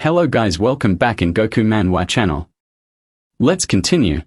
Hello guys, welcome back in Goku Manhwa channel. Let's continue.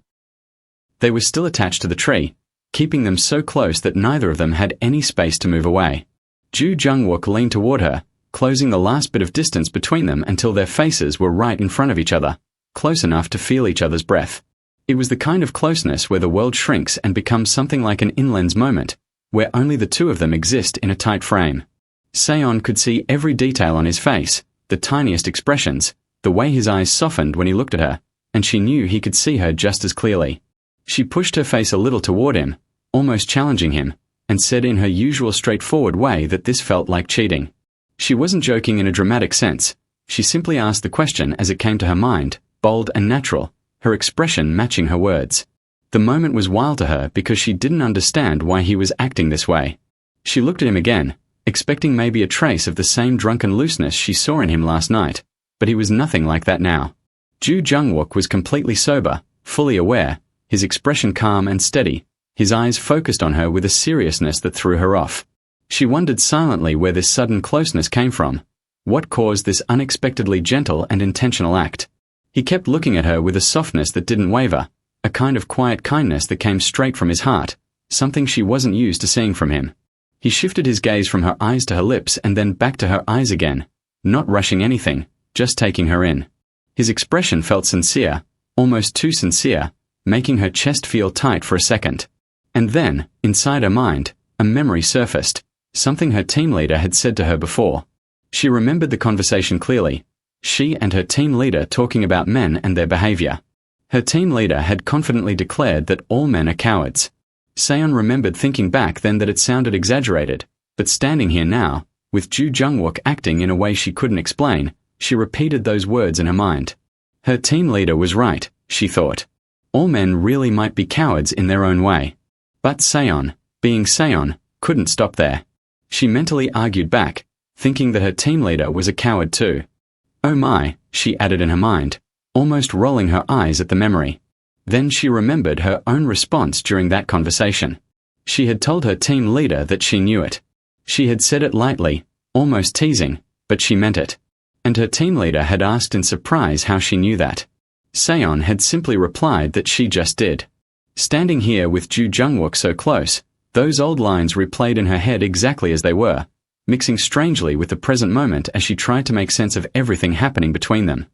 They were still attached to the tree, keeping them so close that neither of them had any space to move away. Ju Jungwook leaned toward her, closing the last bit of distance between them until their faces were right in front of each other, close enough to feel each other's breath. It was the kind of closeness where the world shrinks and becomes something like an in-lens moment, where only the two of them exist in a tight frame. Seon could see every detail on his face, the tiniest expressions, the way his eyes softened when he looked at her, and she knew he could see her just as clearly. She pushed her face a little toward him, almost challenging him, and said in her usual straightforward way that this felt like cheating. She wasn't joking in a dramatic sense. She simply asked the question as it came to her mind, bold and natural, her expression matching her words. The moment was wild to her because she didn't understand why he was acting this way. She looked at him again, expecting maybe a trace of the same drunken looseness she saw in him last night, but he was nothing like that now. Ju Jungwook was completely sober, fully aware, his expression calm and steady, his eyes focused on her with a seriousness that threw her off. She wondered silently where this sudden closeness came from. What caused this unexpectedly gentle and intentional act? He kept looking at her with a softness that didn't waver, a kind of quiet kindness that came straight from his heart, something she wasn't used to seeing from him. He shifted his gaze from her eyes to her lips and then back to her eyes again, not rushing anything, just taking her in. His expression felt sincere, almost too sincere, making her chest feel tight for a second. And then, inside her mind, a memory surfaced, something her team leader had said to her before. She remembered the conversation clearly, she and her team leader talking about men and their behavior. Her team leader had confidently declared that all men are cowards. Seon remembered thinking back then that it sounded exaggerated, but standing here now, with Ju Jungwook acting in a way she couldn't explain, she repeated those words in her mind. Her team leader was right, she thought. All men really might be cowards in their own way. But Seon, being Seon, couldn't stop there. She mentally argued back, thinking that her team leader was a coward too. Oh my, she added in her mind, almost rolling her eyes at the memory. Then she remembered her own response during that conversation. She had told her team leader that she knew it. She had said it lightly, almost teasing, but she meant it. And her team leader had asked in surprise how she knew that. Seon had simply replied that she just did. Standing here with Ju Jungwook so close, those old lines replayed in her head exactly as they were, mixing strangely with the present moment as she tried to make sense of everything happening between them.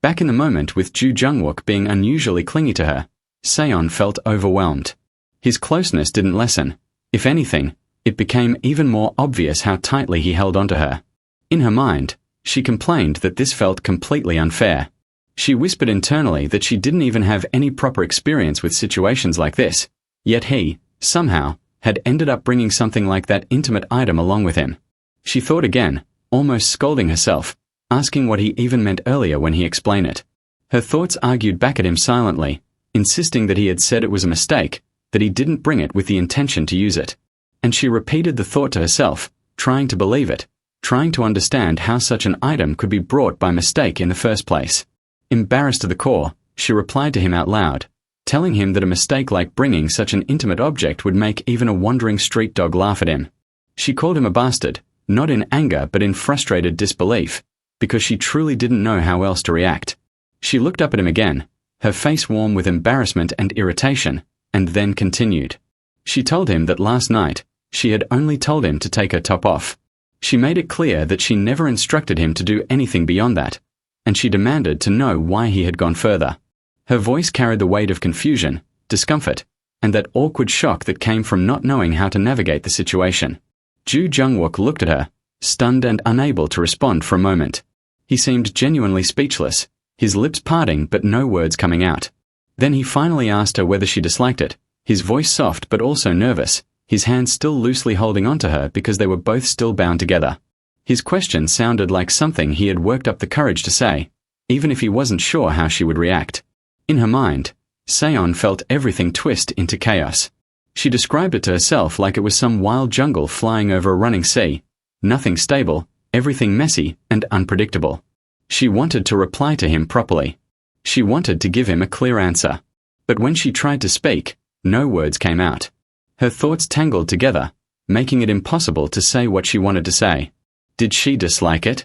Back in the moment with Ju Jungwook being unusually clingy to her, Seon felt overwhelmed. His closeness didn't lessen. If anything, it became even more obvious how tightly he held onto her. In her mind, she complained that this felt completely unfair. She whispered internally that she didn't even have any proper experience with situations like this, yet he, somehow, had ended up bringing something like that intimate item along with him. She thought again, almost scolding herself, asking what he even meant earlier when he explained it. Her thoughts argued back at him silently, insisting that he had said it was a mistake, that he didn't bring it with the intention to use it. And she repeated the thought to herself, trying to believe it, trying to understand how such an item could be brought by mistake in the first place. Embarrassed to the core, she replied to him out loud, telling him that a mistake like bringing such an intimate object would make even a wandering street dog laugh at him. She called him a bastard, not in anger but in frustrated disbelief, because she truly didn't know how else to react. She looked up at him again, her face warm with embarrassment and irritation, and then continued. She told him that last night, she had only told him to take her top off. She made it clear that she never instructed him to do anything beyond that, and she demanded to know why he had gone further. Her voice carried the weight of confusion, discomfort, and that awkward shock that came from not knowing how to navigate the situation. Ju Jungwook looked at her, stunned and unable to respond for a moment. He seemed genuinely speechless, his lips parting but no words coming out. Then he finally asked her whether she disliked it, his voice soft but also nervous, his hands still loosely holding onto her because they were both still bound together. His question sounded like something he had worked up the courage to say, even if he wasn't sure how she would react. In her mind, Seon felt everything twist into chaos. She described it to herself like it was some wild jungle flying over a running sea, nothing stable, everything messy and unpredictable. She wanted to reply to him properly. She wanted to give him a clear answer. But when she tried to speak, no words came out. Her thoughts tangled together, making it impossible to say what she wanted to say. Did she dislike it?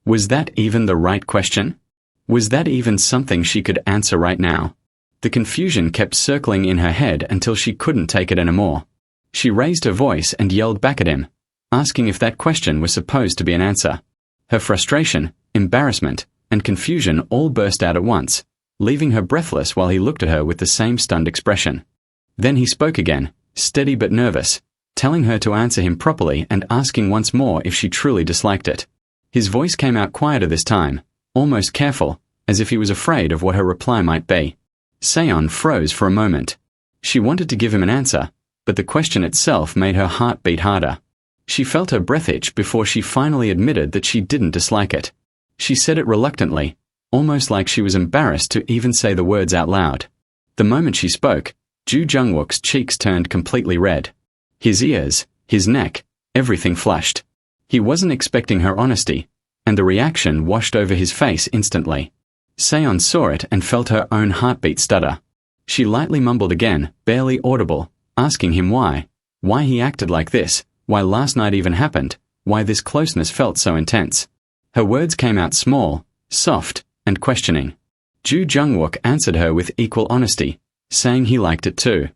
Was that even the right question? Was that even something she could answer right now? The confusion kept circling in her head until she couldn't take it anymore. She raised her voice and yelled back at him, asking if that question was supposed to be an answer. Her frustration, embarrassment, and confusion all burst out at once, leaving her breathless while he looked at her with the same stunned expression. Then he spoke again, steady but nervous, telling her to answer him properly and asking once more if she truly disliked it. His voice came out quieter this time, almost careful, as if he was afraid of what her reply might be. Seon froze for a moment. She wanted to give him an answer, but the question itself made her heart beat harder. She felt her breath itch before she finally admitted that she didn't dislike it. She said it reluctantly, almost like she was embarrassed to even say the words out loud. The moment she spoke, Ju Jungwook's cheeks turned completely red. His ears, his neck, everything flushed. He wasn't expecting her honesty, and the reaction washed over his face instantly. Seon saw it and felt her own heartbeat stutter. She lightly mumbled again, barely audible, asking him why he acted like this, why last night even happened, why this closeness felt so intense. Her words came out small, soft, and questioning. Ju Jungwook answered her with equal honesty, saying he liked it too.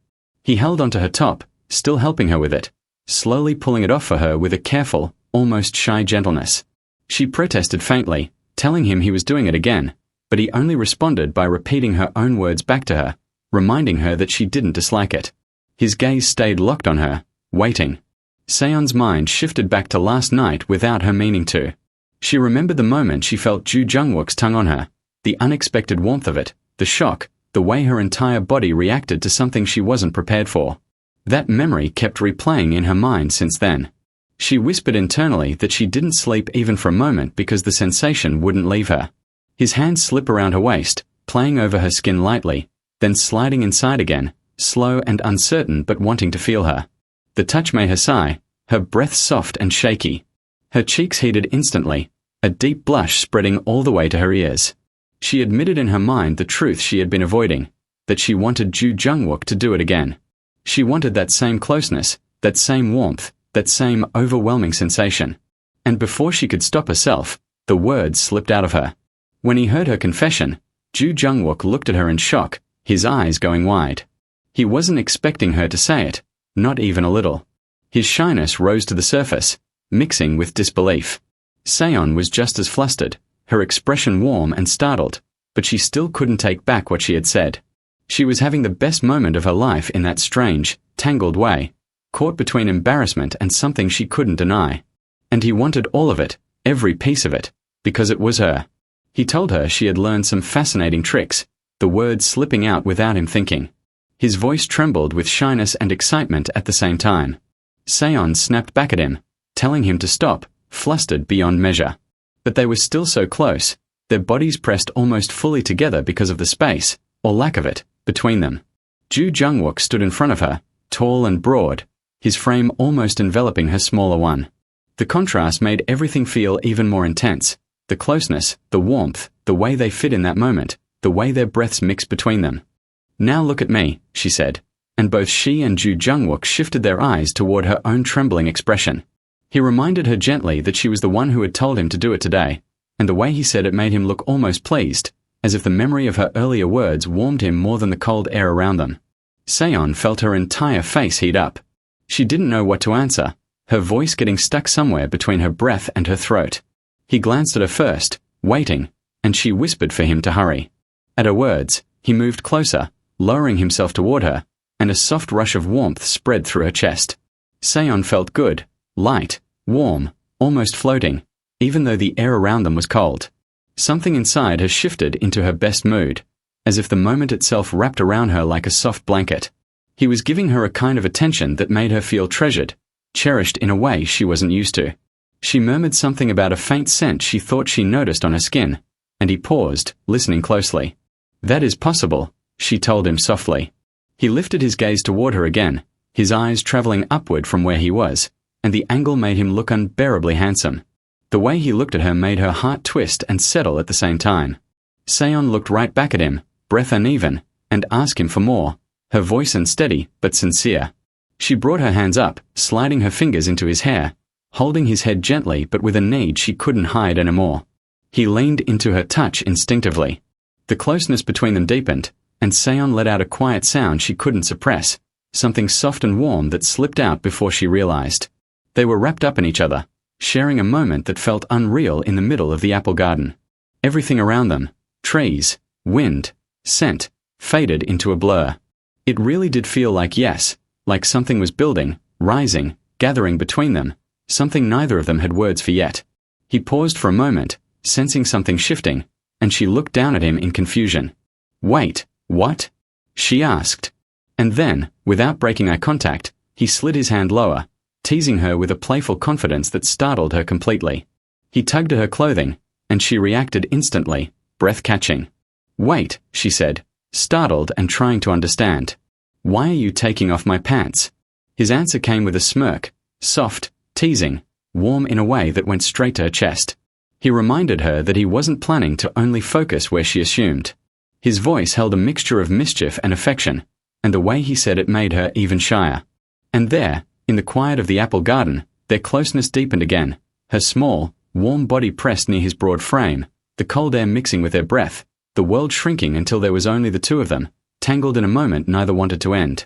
He held onto her top, still helping her with it, slowly pulling it off for her with a careful, almost shy gentleness. She protested faintly, telling him he was doing it again, but he only responded by repeating her own words back to her, reminding her that she didn't dislike it. His gaze stayed locked on her, waiting. Seon's mind shifted back to last night without her meaning to. She remembered the moment she felt Ju Jungwook's tongue on her, the unexpected warmth of it, the shock, the way her entire body reacted to something she wasn't prepared for. That memory kept replaying in her mind since then. She whispered internally that she didn't sleep even for a moment because the sensation wouldn't leave her. His hands slip around her waist, playing over her skin lightly, then sliding inside again, slow and uncertain but wanting to feel her. The touch made her sigh, her breath soft and shaky. Her cheeks heated instantly, a deep blush spreading all the way to her ears. She admitted in her mind the truth she had been avoiding, that she wanted Ju Jungwook to do it again. She wanted that same closeness, that same warmth, that same overwhelming sensation. And before she could stop herself, the words slipped out of her. When he heard her confession, Ju Jungwook looked at her in shock, his eyes going wide. He wasn't expecting her to say it, not even a little. His shyness rose to the surface, mixing with disbelief. Seon was just as flustered, her expression warm and startled, but she still couldn't take back what she had said. She was having the best moment of her life in that strange, tangled way, caught between embarrassment and something she couldn't deny. And he wanted all of it, every piece of it, because it was her. He told her she had learned some fascinating tricks, the words slipping out without him thinking. His voice trembled with shyness and excitement at the same time. Seon snapped back at him, telling him to stop, flustered beyond measure. But they were still so close, their bodies pressed almost fully together because of the space, or lack of it, between them. Ju Jungwook stood in front of her, tall and broad, his frame almost enveloping her smaller one. The contrast made everything feel even more intense. The closeness, the warmth, the way they fit in that moment, the way their breaths mixed between them. "Now look at me," she said, and both she and Ju Jungwook shifted their eyes toward her own trembling expression. He reminded her gently that she was the one who had told him to do it today, and the way he said it made him look almost pleased, as if the memory of her earlier words warmed him more than the cold air around them. Seon felt her entire face heat up. She didn't know what to answer, her voice getting stuck somewhere between her breath and her throat. He glanced at her first, waiting, and she whispered for him to hurry. At her words, he moved closer, lowering himself toward her, and a soft rush of warmth spread through her chest. Seon felt good, light, warm, almost floating, even though the air around them was cold. Something inside her shifted into her best mood, as if the moment itself wrapped around her like a soft blanket. He was giving her a kind of attention that made her feel treasured, cherished in a way she wasn't used to. She murmured something about a faint scent she thought she noticed on her skin, and he paused, listening closely. "That is possible," she told him softly. He lifted his gaze toward her again, his eyes traveling upward from where he was, and the angle made him look unbearably handsome. The way he looked at her made her heart twist and settle at the same time. Seon looked right back at him, breath uneven, and asked him for more, her voice unsteady but sincere. She brought her hands up, sliding her fingers into his hair, holding his head gently but with a need she couldn't hide anymore. He leaned into her touch instinctively. The closeness between them deepened, and Seon let out a quiet sound she couldn't suppress, something soft and warm that slipped out before she realized. They were wrapped up in each other, sharing a moment that felt unreal in the middle of the apple garden. Everything around them, trees, wind, scent, faded into a blur. It really did feel like something was building, rising, gathering between them, something neither of them had words for yet. He paused for a moment, sensing something shifting, and she looked down at him in confusion. "Wait, what?" she asked. And then, without breaking eye contact, he slid his hand lower, teasing her with a playful confidence that startled her completely. He tugged at her clothing, and she reacted instantly, breath-catching. "Wait," she said, startled and trying to understand. "Why are you taking off my pants?" His answer came with a smirk, soft, teasing, warm in a way that went straight to her chest. He reminded her that he wasn't planning to only focus where she assumed. His voice held a mixture of mischief and affection, and the way he said it made her even shyer. And there, in the quiet of the apple garden, their closeness deepened again, her small, warm body pressed near his broad frame, the cold air mixing with their breath, the world shrinking until there was only the two of them, tangled in a moment neither wanted to end.